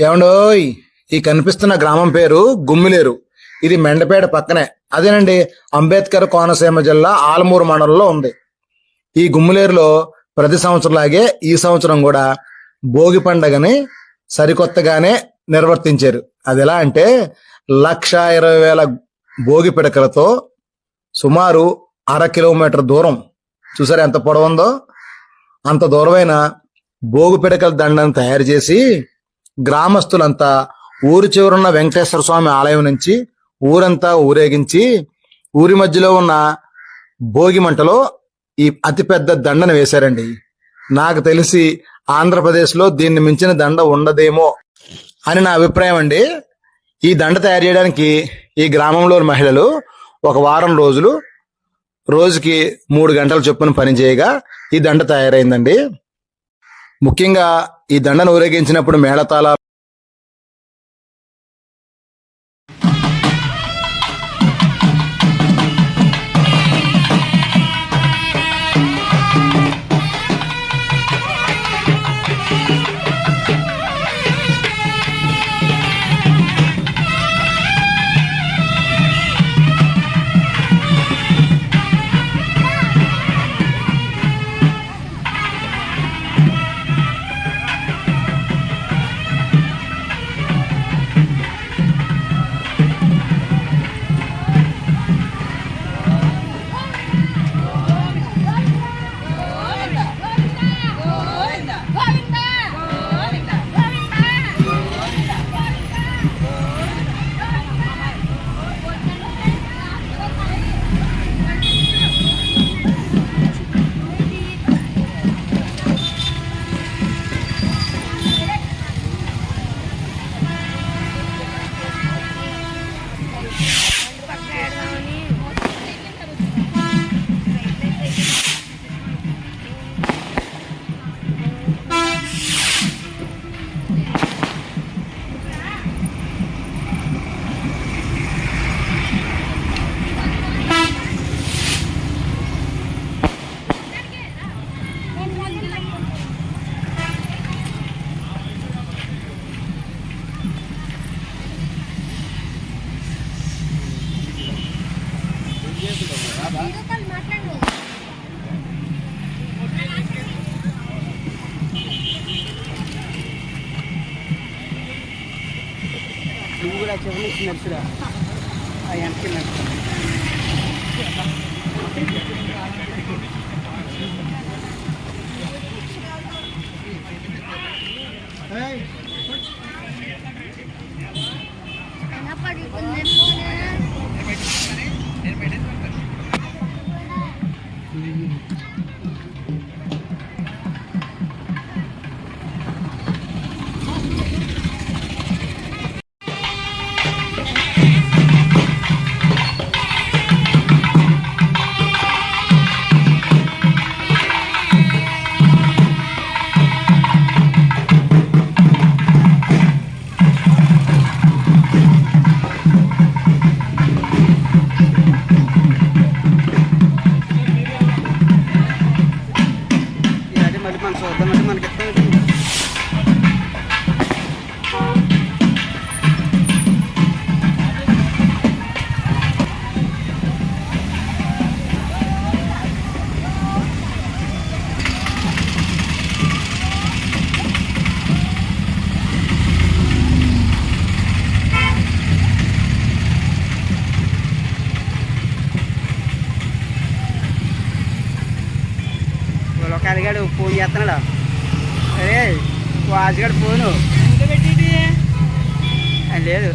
ఏమండోయ్, ఈ కనిపిస్తున్న గ్రామం పేరు గుమ్మిలేరు. ఇది మెండపేట పక్కనే. అదేనండి, అంబేద్కర్ కోనసీమ జిల్లా ఆలమూరు మండలంలో ఉంది. ఈ గుమ్మిలేరులో ప్రతి సంవత్సరంలాగే ఈ సంవత్సరం కూడా భోగి పండగని సరికొత్తగానే నిర్వర్తించారు. అది ఎలా అంటే 1,20,000 భోగి పిడకలతో సుమారు 1/2 కిలోమీటర్ దూరం, చూసారా ఎంత పొడవుందో, అంత దూరమైన భోగి పిడకల దండను తయారు చేసి గ్రామస్తులంతా ఊరి చివరున్న వెంకటేశ్వర స్వామి ఆలయం నుంచి ఊరంతా ఊరేగించి ఊరి మధ్యలో ఉన్న భోగి మంటలో ఈ అతిపెద్ద దండను వేశారండి. నాకు తెలిసి ఆంధ్రప్రదేశ్లో దీన్ని మించిన దండ ఉండదేమో అని నా అభిప్రాయం అండి. ఈ దండ తయారు చేయడానికి ఈ గ్రామంలోని మహిళలు ఒక వారం రోజులు రోజుకి 3 గంటల చొప్పున పనిచేయగా ఈ దండ తయారైందండి. ముఖ్యంగా ఈ దండను ఊరేగించినప్పుడు మేళతాళాలు నువ్వు కూడా చెప్పలేదు నడుచురా వెనక్కి నడుచు. మళ్ళీ మనం చూద్దామంటే మనకి కలిగాడు ఫోన్ చేస్తున్నాడు. అరే వాజ్గాడు ఫోను లేదు.